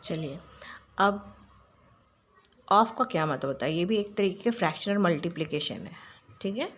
चलिए, अब ऑफ का क्या मतलब होता है, ये भी एक तरीके के फ्रैक्शनल मल्टीप्लिकेशन है। ठीक है,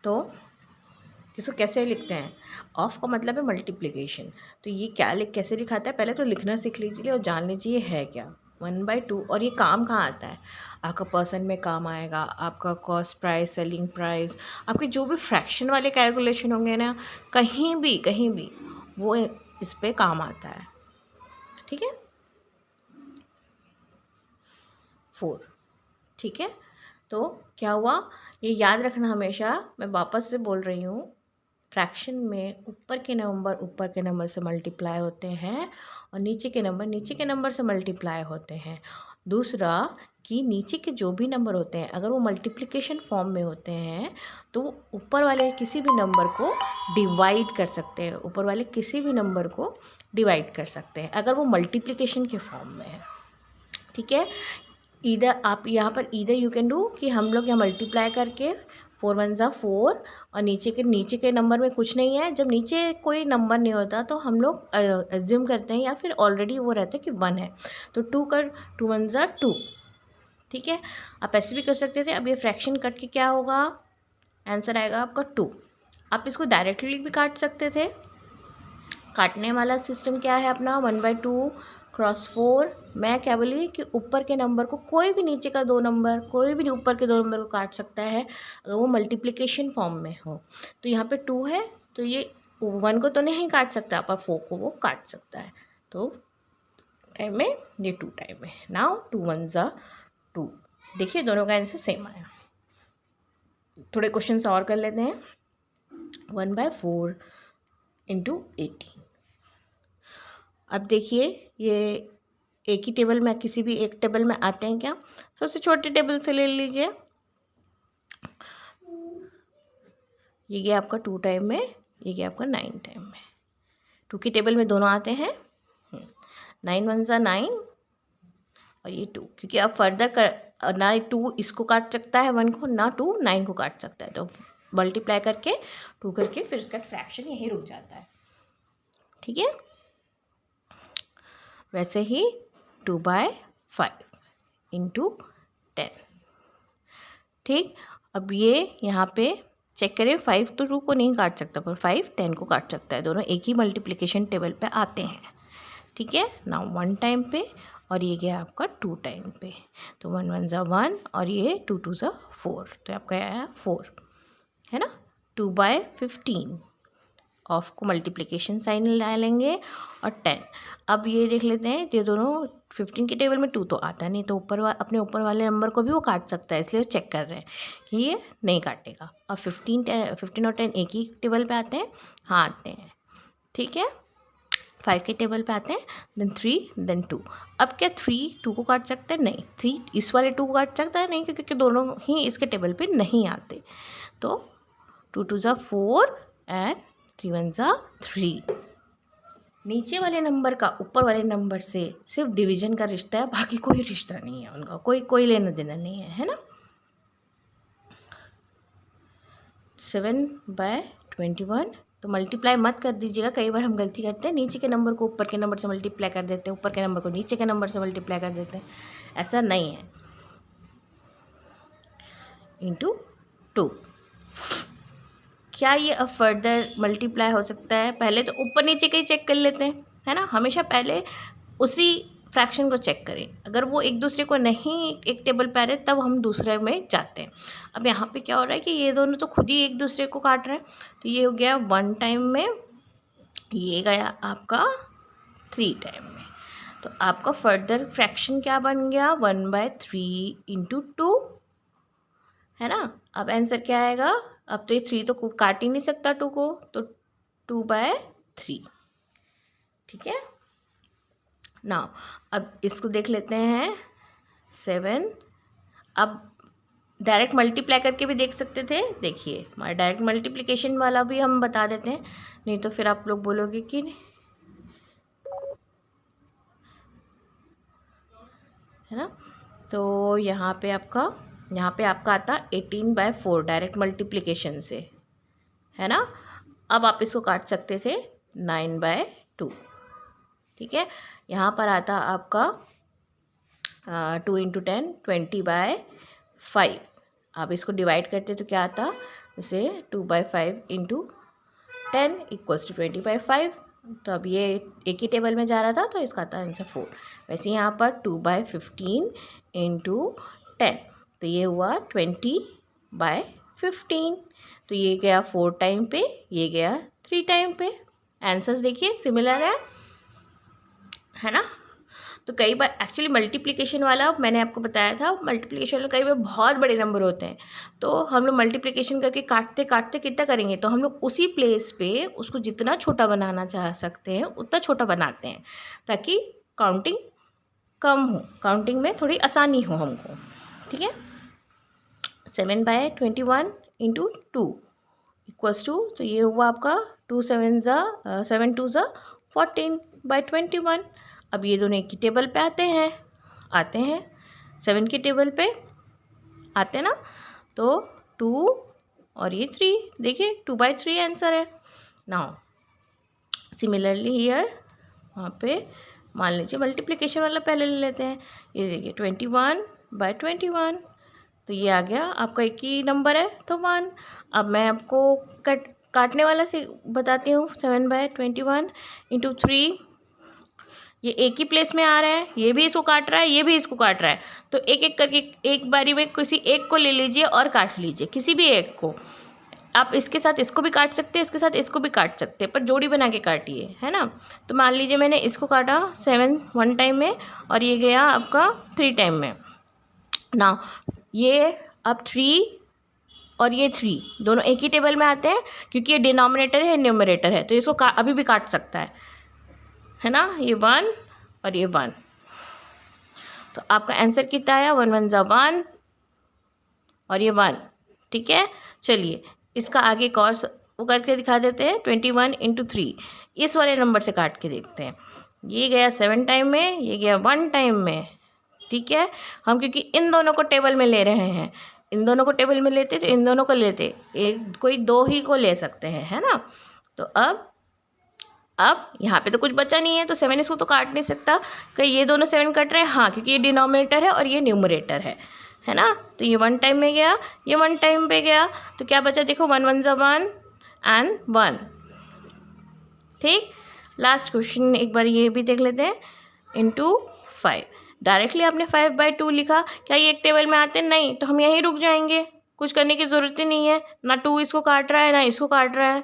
तो इसको कैसे लिखते हैं? ऑफ का मतलब है मल्टीप्लिकेशन। तो ये क्या कैसे लिखाता है, पहले तो लिखना सीख लीजिए और जान लीजिए है क्या। 1/2। और ये काम कहाँ आता है? आपका पर्सन में काम आएगा, आपका कॉस्ट प्राइस, सेलिंग प्राइस, आपके जो भी फ्रैक्शन वाले कैलकुलेशन होंगे ना, कहीं भी वो इस पे काम आता है। ठीक है, 4। ठीक है, तो क्या हुआ, ये याद रखना हमेशा, मैं वापस से बोल रही हूँ, फ्रैक्शन में ऊपर के नंबर से मल्टीप्लाई होते हैं और नीचे के नंबर से मल्टीप्लाई होते हैं। दूसरा कि नीचे के जो भी नंबर होते हैं अगर वो मल्टीप्लिकेशन फॉर्म में होते हैं तो वो ऊपर वाले किसी भी नंबर को डिवाइड कर सकते हैं, ऊपर वाले किसी भी नंबर को डिवाइड कर सकते हैं अगर वो मल्टीप्लिकेशन के फॉर्म में है। ठीक है, इधर आप यहाँ पर इधर यू कैन डू कि हम लोग यहाँ मल्टीप्लाई करके 4 1 ज़ा 4 और नीचे के नंबर में कुछ नहीं है। जब नीचे कोई नंबर नहीं होता तो हम लोग एज्यूम करते हैं या फिर ऑलरेडी वो रहता है कि 1 है, तो 2 1 ज़ा 2। ठीक है, आप ऐसे भी कर सकते थे। अब ये फ्रैक्शन कट के क्या होगा, आंसर आएगा आपका 2। आप इसको डायरेक्टली भी काट सकते थे। काटने वाला सिस्टम क्या है अपना, 1/2 क्रॉस 4। मैं क्या बोली कि ऊपर के नंबर को कोई भी नीचे का 2 नंबर, कोई भी ऊपर के 2 नंबर को काट सकता है अगर वो मल्टीप्लिकेशन फॉर्म में हो। तो यहाँ पे 2 है तो ये 1 को तो नहीं काट सकता पर 4 को वो काट सकता है। तो टाइम में ये 2 टाइम में। नाउ 2 1 ज़ा 2। देखिए दोनों का आंसर सेम आया। थोड़े क्वेश्चन और कर लेते हैं। 1/4 इंटू 18। अब देखिए ये एक ही टेबल में, किसी भी एक टेबल में आते हैं क्या? सबसे छोटे टेबल से ले लीजिए। ये गया आपका 2 टाइम में, ये गया आपका 9 टाइम में। 2 की टेबल में दोनों आते हैं। 9 1 ज़ा 9 और ये 2, क्योंकि अब फर्दर कर ना 2 इसको काट सकता है 1 को, ना 2 9 को काट सकता है। तो मल्टीप्लाई करके 2 करके फिर उसका फ्रैक्शन यहीं रुक जाता है। ठीक है, वैसे ही 2/5 इंटू 10। ठीक, अब ये यहाँ पे चेक करें, 5 तो 2 को नहीं काट सकता पर 5 10 को काट सकता है। दोनों एक ही मल्टीप्लिकेशन टेबल पे आते हैं। ठीक है, नाउ 1 टाइम पे और ये गया आपका 2 टाइम पे। तो 1 1 ज़ा 1 और ये 2 2 ज़ा 4, तो आपका आया 4, है ना। 2/15 ऑफ को मल्टीप्लिकेशन साइन ला लेंगे और 10। अब ये देख लेते हैं, ये दोनों 15 के टेबल में 2 तो आता नहीं, तो अपने ऊपर वाले नंबर को भी वो काट सकता है, इसलिए चेक कर रहे हैं कि ये नहीं काटेगा। और 15 और 10 एक ही टेबल पे आते हैं, हाँ आते हैं। ठीक है, 5 के टेबल पे आते हैं, देन 3 देन 2। अब क्या 3 2 को काट सकते हैं? नहीं। 3 इस वाले 2 को काट सकता है? नहीं, क्योंकि दोनों ही इसके टेबल पे नहीं आते। तो 2 2 ज़ा 4 एंड 3 1 ज़ा 3। नीचे वाले नंबर का ऊपर वाले नंबर से सिर्फ डिवीजन का रिश्ता है, बाकी कोई रिश्ता नहीं है उनका, कोई लेना देना नहीं है, है ना। 7/21। तो मल्टीप्लाई मत कर दीजिएगा, कई बार हम गलती करते हैं, नीचे के नंबर को ऊपर के नंबर से मल्टीप्लाई कर देते हैं, ऊपर के नंबर को नीचे के नंबर से मल्टीप्लाई कर देते हैं, ऐसा नहीं है। इंटू 2। क्या ये अब फर्दर मल्टीप्लाई हो सकता है? पहले तो ऊपर नीचे का ही चेक कर लेते हैं, है ना। हमेशा पहले उसी फ्रैक्शन को चेक करें, अगर वो एक दूसरे को नहीं एक टेबल पे आ रहे तब हम दूसरे में जाते हैं। अब यहाँ पे क्या हो रहा है कि ये दोनों तो खुद ही एक दूसरे को काट रहे हैं, तो ये हो गया 1 टाइम में, ये गया आपका 3 टाइम में। तो आपका फर्दर फ्रैक्शन क्या बन गया, 1/3 इंटू 2, है ना। अब आंसर क्या आएगा, अब तो ये 3 तो काट ही नहीं सकता 2 को, तो 2/3। ठीक है, ना अब इसको देख लेते हैं 7। अब डायरेक्ट मल्टीप्लाई करके भी देख सकते थे, देखिए हमारा डायरेक्ट मल्टीप्लिकेशन वाला भी हम बता देते हैं, नहीं तो फिर आप लोग बोलोगे कि है ना। तो यहाँ पे आपका आता 18/4 डायरेक्ट मल्टीप्लिकेशन से, है ना। अब आप इसको काट सकते थे 9/2। ठीक है। यहाँ पर आता आपका 2 इंटू 10 20/5। आप इसको डिवाइड करते तो क्या आता, जैसे 2/5 इंटू 10 इक्वल्स टू 20/5। तो अब ये एक ही टेबल में जा रहा था तो इसका आता आंसर 4। वैसे यहाँ पर 2/15 इंटू 10, तो ये हुआ 20/15। तो ये गया 4 टाइम पे, ये गया 3 टाइम पे। आंसर्स देखिए सिमिलर है ना। तो कई बार एक्चुअली मल्टीप्लिकेशन वाला मैंने आपको बताया था, मल्टीप्लिकेशन में कई बार बहुत बड़े नंबर होते हैं, तो हम लोग मल्टीप्लिकेशन करके काटते काटते कितना करेंगे, तो हम लोग उसी प्लेस पे उसको जितना छोटा बनाना चाह सकते हैं उतना छोटा बनाते हैं, ताकि काउंटिंग कम हो, काउंटिंग में थोड़ी आसानी हो हमको। ठीक है। 7/21 इंटू 2 इक्वल्स टू, तो ये हुआ आपका 7 2 14/21। अब ये दोनों एक ही टेबल पे आते हैं 7 की टेबल पे आते हैं ना, तो 2 और ये 3, देखिए 2/3 आंसर है। नाउ सिमिलरली हियर, वहाँ पे मान लीजिए मल्टीप्लिकेशन वाला पहले ले लेते हैं। ये देखिए 21/21, तो ये आ गया आपका एक ही नंबर है तो 1। अब मैं आपको काटने वाला से बताती हूँ। 7/21 इंटू 3, ये एक ही प्लेस में आ रहा है, ये भी इसको काट रहा है, ये भी इसको काट रहा है, तो एक एक करके एक बारी में किसी एक को ले लीजिए और काट लीजिए, किसी भी एक को। आप इसके साथ इसको भी काट सकते हैं, इसके साथ इसको भी काट सकते हैं, पर जोड़ी बना के काटिए, है ना। तो मान लीजिए मैंने इसको काटा 7 1 टाइम में और ये गया आपका 3 टाइम में ना। ये अब 3 और ये 3 दोनों एक ही टेबल में आते हैं, क्योंकि ये डिनोमिनेटर है न्यूमरेटर है, तो इसको अभी भी काट सकता है ना। ये 1 और ये 1, तो आपका आंसर कितना आया, 1 1 1 और ये 1। ठीक है। चलिए इसका आगे एक और वो करके दिखा देते हैं। 21 इंटू 3, इस वाले नंबर से काट के देखते हैं। ये गया 7 टाइम में, ये गया 1 टाइम में। ठीक है। हम क्योंकि इन दोनों को टेबल में ले रहे हैं, इन दोनों को टेबल में लेते तो इन दोनों को लेते, एक कोई 2 ही को ले सकते हैं, है ना। तो अब यहाँ पे तो कुछ बचा नहीं है, तो 7 इसको तो काट नहीं सकता। कहीं ये दोनों 7 कट रहे हैं, हाँ, क्योंकि ये डिनोमिनेटर है और ये न्यूमरेटर है ना। तो ये 1 टाइम में गया, ये 1 टाइम पे गया, तो क्या बचा देखो, 1 1 1 एंड 1। ठीक। लास्ट क्वेश्चन एक बार ये भी देख लेते हैं। इंटू 5, डायरेक्टली आपने 5/2 लिखा, क्या ये एक टेबल में आते? नहीं, तो हम यहीं रुक जाएंगे, कुछ करने की ज़रूरत ही नहीं है। ना 2 इसको काट रहा है, ना इसको काट रहा है।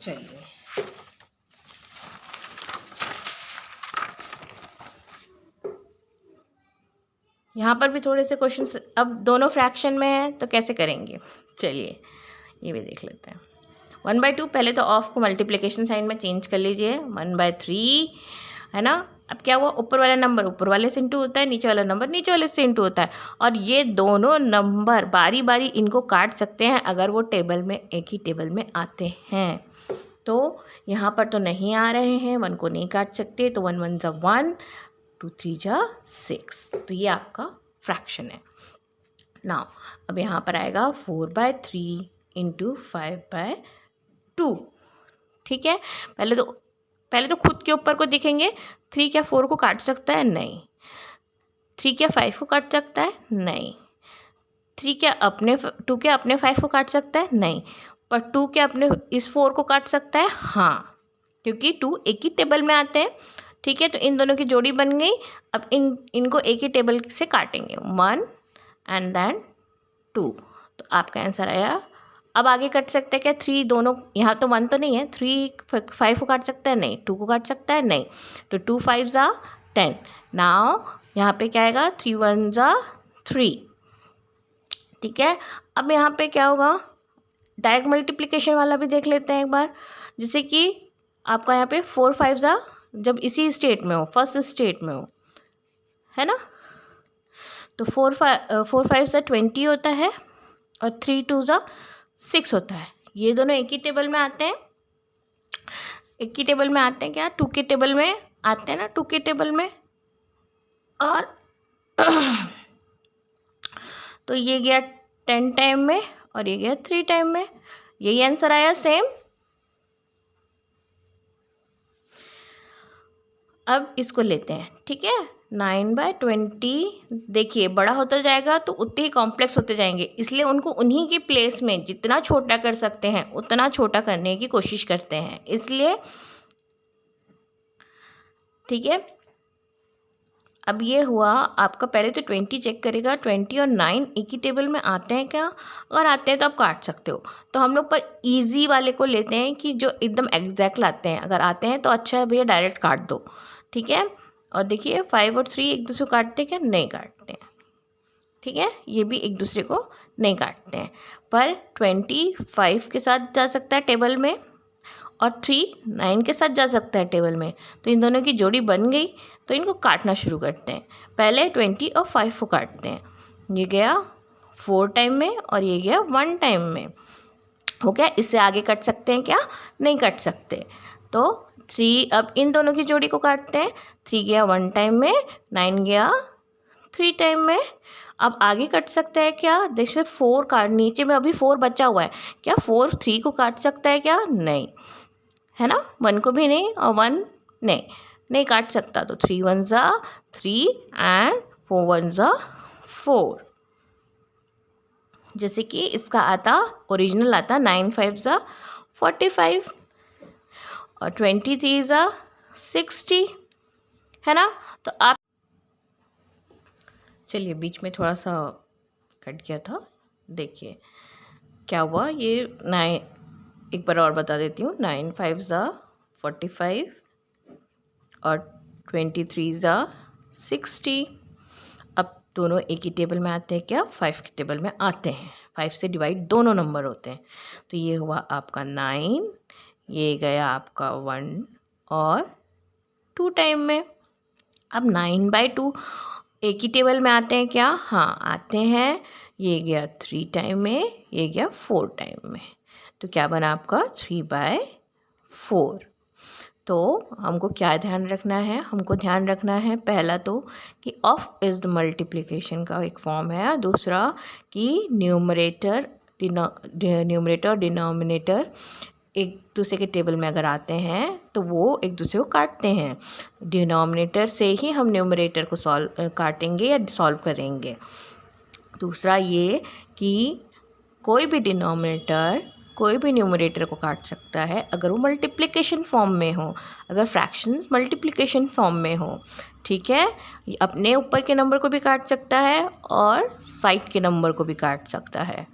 चलिए यहाँ पर भी थोड़े से क्वेश्चंस, अब दोनों फ्रैक्शन में है तो कैसे करेंगे, चलिए ये भी देख लेते हैं। 1/2, पहले तो ऑफ को मल्टीप्लिकेशन साइन में चेंज कर लीजिए, 1/3, है ना। अब क्या हुआ, ऊपर वाला नंबर ऊपर वाले से इंटू होता है, नीचे वाला नंबर नीचे वाले से इंटू होता है, और ये दोनों नंबर बारी बारी इनको काट सकते हैं अगर वो टेबल में एक ही टेबल में आते हैं। तो यहाँ पर तो नहीं आ रहे हैं, 1 को नहीं काट सकते, तो 1 1 1, 2 3 6, तो ये आपका फ्रैक्शन है। नाउ अब यहाँ पर आएगा 4/3 इंटू 5/2। ठीक है। पहले तो खुद के ऊपर को दिखेंगे। 3 क्या 4 को काट सकता है? नहीं। 3 क्या 5 को काट सकता है? नहीं। 2 क्या अपने 5 को काट सकता है? नहीं। पर 2 क्या अपने इस 4 को काट सकता है? हाँ, क्योंकि 2 एक ही टेबल में आते हैं। ठीक है। तो इन दोनों की जोड़ी बन गई। अब इनको एक ही टेबल से काटेंगे, 1 एंड देन 2, तो आपका आंसर आया। अब आगे कट सकते हैं क्या? 3 दोनों, यहाँ तो 1 तो नहीं है, 3 5 को काट सकता है? नहीं। 2 को काट सकता है? नहीं। तो 2 5 10। नाउ यहाँ पे क्या आएगा, 3 1 3। ठीक है। अब यहाँ पे क्या होगा, डायरेक्ट मल्टीप्लिकेशन वाला भी देख लेते हैं एक बार। जैसे कि आपका यहाँ पे 4 5 जब इसी स्टेट में हो, फर्स्ट स्टेट में हो, है ना, तो 4 5 20 होता है और 3 2 6 होता है। ये दोनों एक ही टेबल में आते हैं, एक ही टेबल में आते हैं क्या, 2 के टेबल में आते हैं ना, 2 के टेबल में। और तो ये गया 10 टाइम में और ये गया 3 टाइम में। यही आंसर आया सेम। अब इसको लेते हैं, ठीक है। 9/20 देखिए बड़ा होता जाएगा तो उतने ही कॉम्प्लेक्स होते जाएंगे, इसलिए उनको उन्हीं की प्लेस में जितना छोटा कर सकते हैं उतना छोटा करने की कोशिश करते हैं, इसलिए ठीक है। अब ये हुआ आपका, पहले तो 20 चेक करेगा, 20 और 9 एक ही टेबल में आते हैं क्या? अगर आते हैं तो आप काट सकते हो। तो हम लोग पर इजी वाले को लेते हैं कि जो एकदम एग्जैक्ट लाते हैं, अगर आते हैं तो अच्छा है भैया डायरेक्ट काट दो, ठीक है। और देखिए 5 और 3 एक दूसरे को काटते हैं क्या? नहीं काटते हैं, ठीक है। ये भी एक दूसरे को नहीं काटते हैं, पर 25 के साथ जा सकता है टेबल में और 3 9 के साथ जा सकता है टेबल में, तो इन दोनों की जोड़ी बन गई। तो इनको काटना शुरू करते हैं। पहले 20 और 5 को काटते हैं, ये गया 4 टाइम में और ये गया 1 टाइम में, हो गया। इससे आगे कट सकते हैं क्या? नहीं कट सकते। तो 3, अब इन दोनों की जोड़ी को काटते हैं। 3 गया 1 टाइम में, 9 गया 3 टाइम में। अब आगे कट सकते हैं क्या? जैसे 4 काट, नीचे में अभी 4 बचा हुआ है, क्या 4 3 को काट सकता है क्या? नहीं, है ना। 1 को भी नहीं और 1 नहीं काट सकता। तो 3 1 ज़ा 3 एंड 4 1 ज़ा 4। जैसे कि इसका आता, ओरिजिनल आता 9 5 ज़ा 45 और 23 ज़ा 60, है ना। तो आप, चलिए बीच में थोड़ा सा कट गया था, देखिए क्या हुआ। ये 9, एक बार और बता देती हूँ, 9 5 ज़ा 45 और 23 ज़ा 60। अब दोनों एक ही टेबल में आते हैं क्या? 5 के टेबल में आते हैं। 5 से डिवाइड दोनों नंबर होते हैं। तो ये हुआ आपका 9, ये गया आपका 1 और 2 टाइम में। अब 9/2 एक ही टेबल में आते हैं क्या? हाँ आते हैं। ये गया 3 टाइम में, ये गया 4 टाइम में। तो क्या बना आपका? 3/4। तो हमको क्या ध्यान रखना है? हमको ध्यान रखना है पहला तो कि ऑफ इज़ द मल्टीप्लिकेशन का एक फॉर्म है, दूसरा कि न्यूमरेटर और डिनोमिनेटर एक दूसरे के टेबल में अगर आते हैं तो वो एक दूसरे को काटते हैं। डिनोमिनेटर से ही हम न्यूमरेटर को काटेंगे या सॉल्व करेंगे। दूसरा ये कि कोई भी डिनोमिनेटर कोई भी न्यूमरेटर को काट सकता है अगर वो मल्टीप्लिकेशन फॉर्म में हो, अगर फ्रैक्शंस मल्टीप्लिकेशन फॉर्म में हो, ठीक है। अपने ऊपर के नंबर को भी काट सकता है और साइड के नंबर को भी काट सकता है।